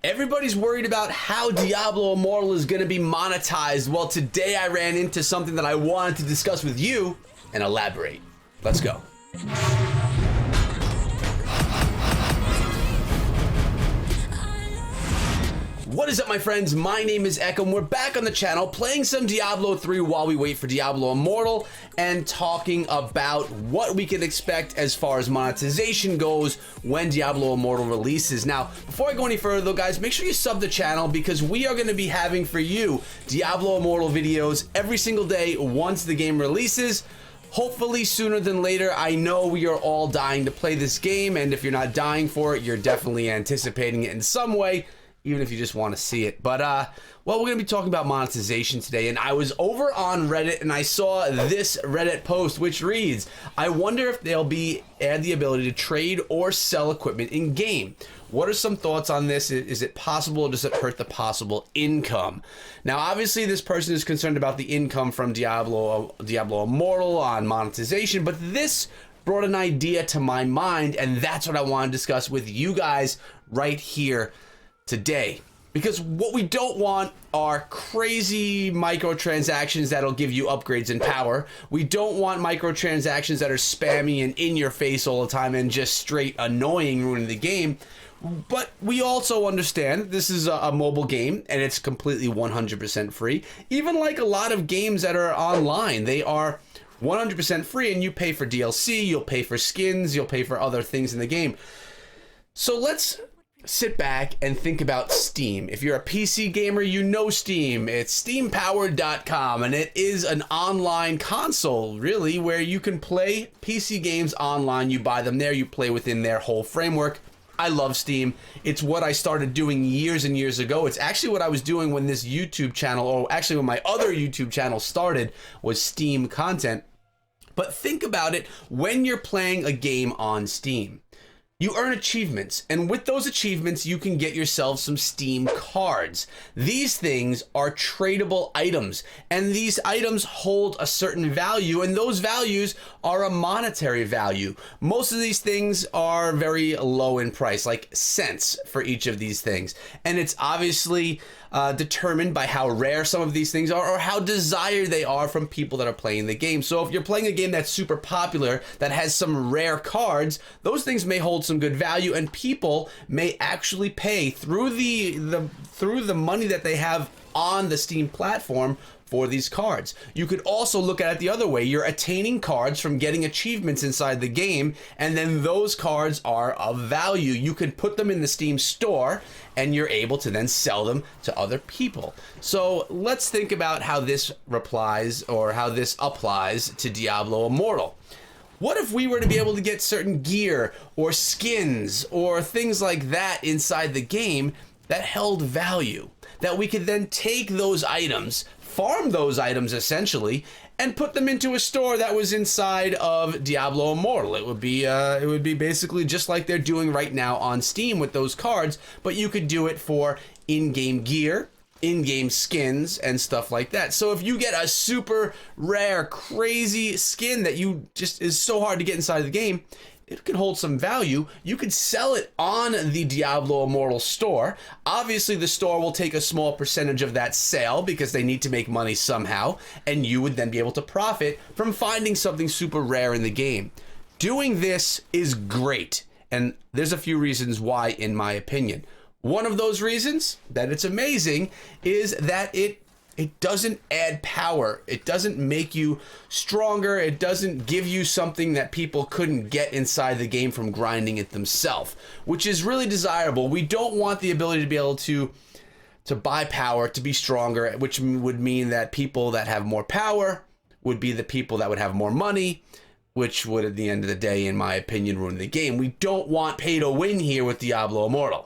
Everybody's worried about how Diablo Immortal is going to be monetized. Well, today I ran into something that I wanted to discuss with you and elaborate. Let's go. What is up, my friends? My name is Echo, and we're back on the channel playing some Diablo 3 while we wait for Diablo Immortal and talking about what we can expect as far as monetization goes when Diablo Immortal releases. Now, before I go any further though, guys, make sure you sub the channel because we are going to be having for you Diablo Immortal videos every single day once the game releases. Hopefully sooner than later. I know we are all dying to play this game, and if you're not dying for it, you're definitely anticipating it in some way, even if you just want to see it. But well, we're gonna be talking about monetization today, and I was over on Reddit and I saw this Reddit post which reads, I wonder if they'll add the ability to trade or sell equipment in game. What are some thoughts on this? Is it possible, or does it hurt the possible income? Now, obviously this person is concerned about the income from Diablo Immortal on monetization, but this brought an idea to my mind, and that's what I want to discuss with you guys right here today. Because what we don't want are crazy microtransactions that'll give you upgrades in power. We don't want microtransactions that are spammy and in your face all the time and just straight annoying, ruining the game. But we also understand this is a mobile game and it's completely 100% free. Even like a lot of games that are online, they are 100% free, and you pay for DLC, you'll pay for skins, you'll pay for other things in the game. So let's sit back and think about Steam. If you're a PC gamer, you know Steam. It's steampowered.com, and it is an online console, really, where you can play PC games online. You buy them there, you play within their whole framework. I love Steam. It's what I started doing years and years ago. It's actually what I was doing when this YouTube channel, or actually when my other YouTube channel started, was Steam content. But think about it, when you're playing a game on Steam, you earn achievements, and with those achievements, you can get yourself some Steam cards. These things are tradable items, and these items hold a certain value, and those values are a monetary value. Most of these things are very low in price, like cents for each of these things, and it's obviously determined by how rare some of these things are or how desired they are from people that are playing the game. So if you're playing a game that's super popular, that has some rare cards, those things may hold some good value, and people may actually pay through the money that they have on the Steam platform for these cards. You could also look at it the other way. You're attaining cards from getting achievements inside the game, and then those cards are of value. You can put them in the Steam store, and you're able to then sell them to other people. So let's think about how this applies to Diablo Immortal. What if we were to be able to get certain gear or skins or things like that inside the game that held value, that we could then take those items, farm those items essentially, and put them into a store that was inside of Diablo Immortal? It would be basically just like they're doing right now on Steam with those cards, but you could do it for in-game gear, in-game skins, and stuff like that. So if you get a super rare, crazy skin that you just is so hard to get inside of the game, it can hold some value. You could sell it on the Diablo Immortal store. Obviously, the store will take a small percentage of that sale because they need to make money somehow, and you would then be able to profit from finding something super rare in the game. Doing this is great, and there's a few reasons why, in my opinion. One of those reasons that it's amazing is that it doesn't add power. It doesn't make you stronger. It doesn't give you something that people couldn't get inside the game from grinding it themselves, which is really desirable. We don't want the ability to be able to buy power, to be stronger, which would mean that people that have more power would be the people that would have more money, which would, at the end of the day, in my opinion, ruin the game. We don't want pay to win here with Diablo Immortal.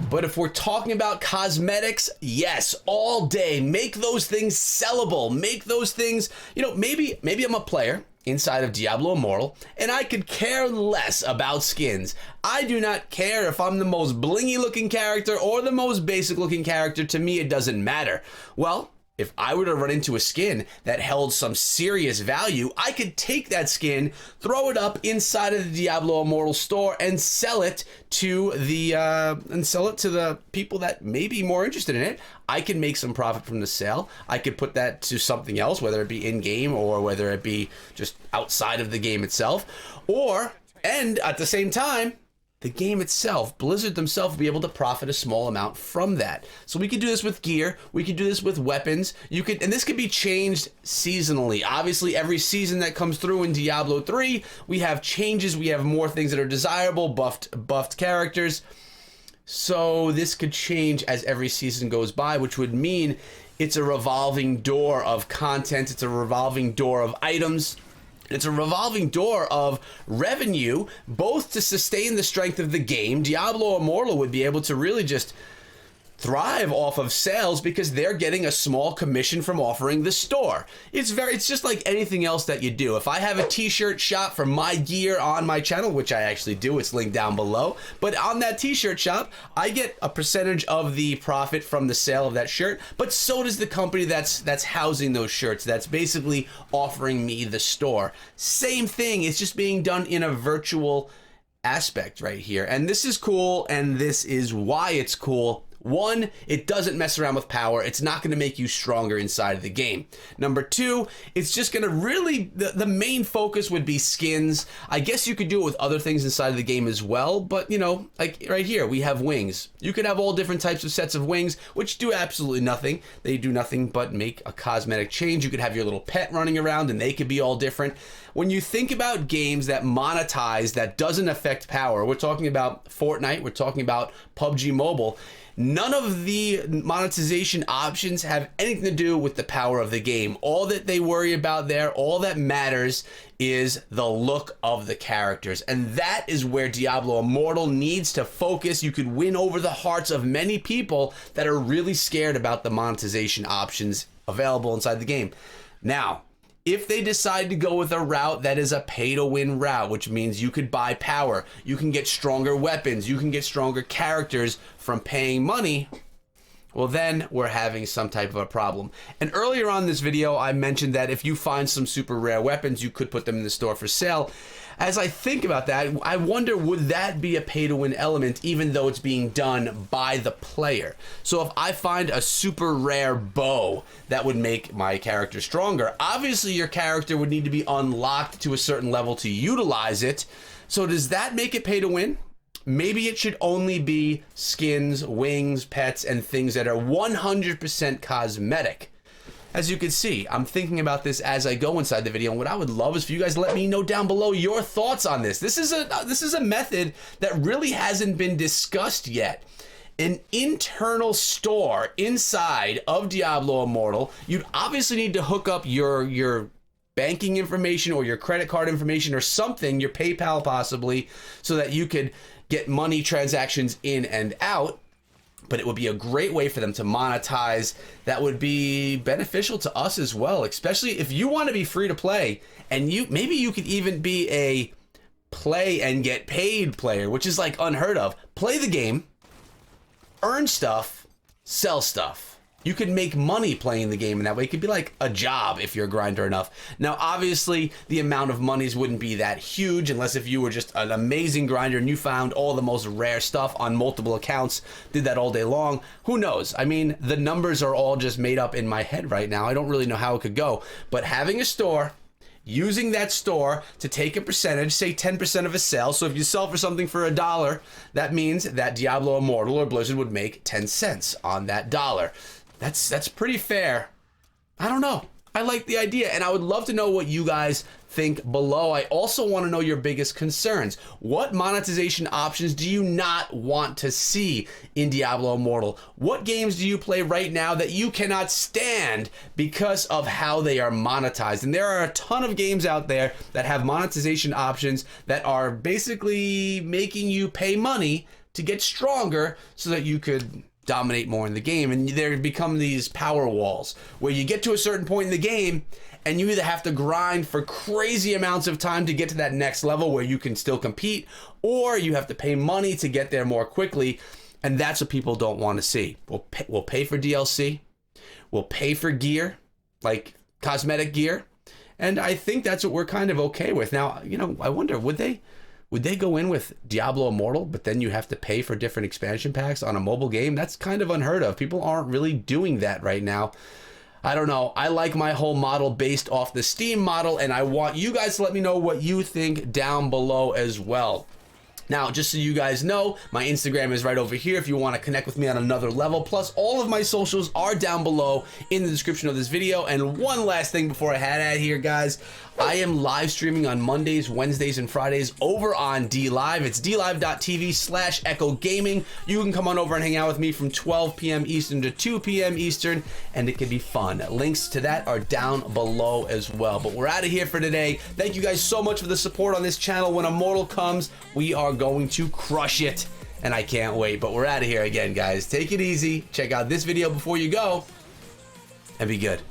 But if we're talking about cosmetics, yes, all day. Make those things sellable. Make those things, maybe I'm a player inside of Diablo Immortal, and I could care less about skins. I do not care if I'm the most blingy looking character or the most basic looking character. To me, it doesn't matter. Well, if I were to run into a skin that held some serious value, I could take that skin, throw it up inside of the Diablo Immortal store, and sell it to the people that may be more interested in it. I can make some profit from the sale. I could put that to something else, whether it be in game or whether it be just outside of the game itself, and at the same time, the game itself, Blizzard themselves, will be able to profit a small amount from that. So we could do this with gear, we could do this with weapons, and this could be changed seasonally. Obviously, every season that comes through in Diablo 3, we have changes, we have more things that are desirable, buffed characters. So this could change as every season goes by, which would mean it's a revolving door of content, it's a revolving door of items. It's a revolving door of revenue, both to sustain the strength of the game. Diablo Immortal would be able to really just thrive off of sales because they're getting a small commission from offering the store. It's just like anything else that you do. If I have a t-shirt shop for my gear on my channel, which I actually do, it's linked down below, but on that t-shirt shop, I get a percentage of the profit from the sale of that shirt, but so does the company that's housing those shirts, that's basically offering me the store. Same thing, it's just being done in a virtual aspect right here. And this is cool, and this is why it's cool. One, it doesn't mess around with power. It's not going to make you stronger inside of the game. Number two, it's just going to really, the main focus would be skins. I guess you could do it with other things inside of the game as well, but you know, like right here, we have wings. You could have all different types of sets of wings, which do absolutely nothing. They do nothing but make a cosmetic change. You could have your little pet running around and they could be all different. When you think about games that monetize, that doesn't affect power, we're talking about Fortnite, we're talking about PUBG Mobile, none of the monetization options have anything to do with the power of the game. All that they worry about there, all that matters is the look of the characters. And that is where Diablo Immortal needs to focus. You could win over the hearts of many people that are really scared about the monetization options available inside the game. Now, if they decide to go with a route that is a pay-to-win route, which means you could buy power, you can get stronger weapons, you can get stronger characters from paying money, well then we're having some type of a problem. And earlier on in this video, I mentioned that if you find some super rare weapons, you could put them in the store for sale. As I think about that, I wonder, would that be a pay-to-win element even though it's being done by the player? So if I find a super rare bow that would make my character stronger, obviously your character would need to be unlocked to a certain level to utilize it. So does that make it pay-to-win? Maybe it should only be skins, wings, pets, and things that are 100% cosmetic. As you can see, I'm thinking about this as I go inside the video, and what I would love is for you guys to let me know down below your thoughts on this. This is a method that really hasn't been discussed yet. An internal store inside of Diablo Immortal. You'd obviously need to hook up your banking information or your credit card information or something, your PayPal possibly, so that you could get money transactions in and out. But it would be a great way for them to monetize. That would be beneficial to us as well, especially if you want to be free to play, and maybe you could even be a play and get paid player, which is like unheard of. Play the game, earn stuff, sell stuff. You could make money playing the game in that way. It could be like a job if you're a grinder enough. Now, obviously, the amount of monies wouldn't be that huge unless if you were just an amazing grinder and you found all the most rare stuff on multiple accounts, did that all day long. Who knows? I mean, the numbers are all just made up in my head right now. I don't really know how it could go. But having a store, using that store to take a percentage, say 10% of a sale. So if you sell for something for $1, that means that Diablo Immortal or Blizzard would make 10 cents on that dollar. That's pretty fair. I don't know. I like the idea, and I would love to know what you guys think below. I also want to know your biggest concerns. What monetization options do you not want to see in Diablo Immortal? What games do you play right now that you cannot stand because of how they are monetized? And there are a ton of games out there that have monetization options that are basically making you pay money to get stronger so that you could dominate more in the game, and there become these power walls where you get to a certain point in the game and you either have to grind for crazy amounts of time to get to that next level where you can still compete, or you have to pay money to get there more quickly, and that's what people don't want to see. We'll pay for DLC, We'll pay for gear, like cosmetic gear. And I think that's what we're kind of okay with. Now, you know, I wonder, would they go in with Diablo Immortal, but then you have to pay for different expansion packs on a mobile game? That's kind of unheard of. People aren't really doing that right now. I don't know. I like my whole model based off the Steam model, and I want you guys to let me know what you think down below as well. Now, just so you guys know, my Instagram is right over here if you want to connect with me on another level. Plus, all of my socials are down below in the description of this video. And one last thing before I head out here, guys. I am live streaming on Mondays, Wednesdays, and Fridays over on DLive. It's dlive.tv/Echo Gaming. You can come on over and hang out with me from 12 p.m. Eastern to 2 p.m. Eastern, and it can be fun. Links to that are down below as well. But we're out of here for today. Thank you guys so much for the support on this channel. When Immortal comes, we are going to crush it, and I can't wait. But we're out of here again, guys. Take it easy. Check out this video before you go, and be good.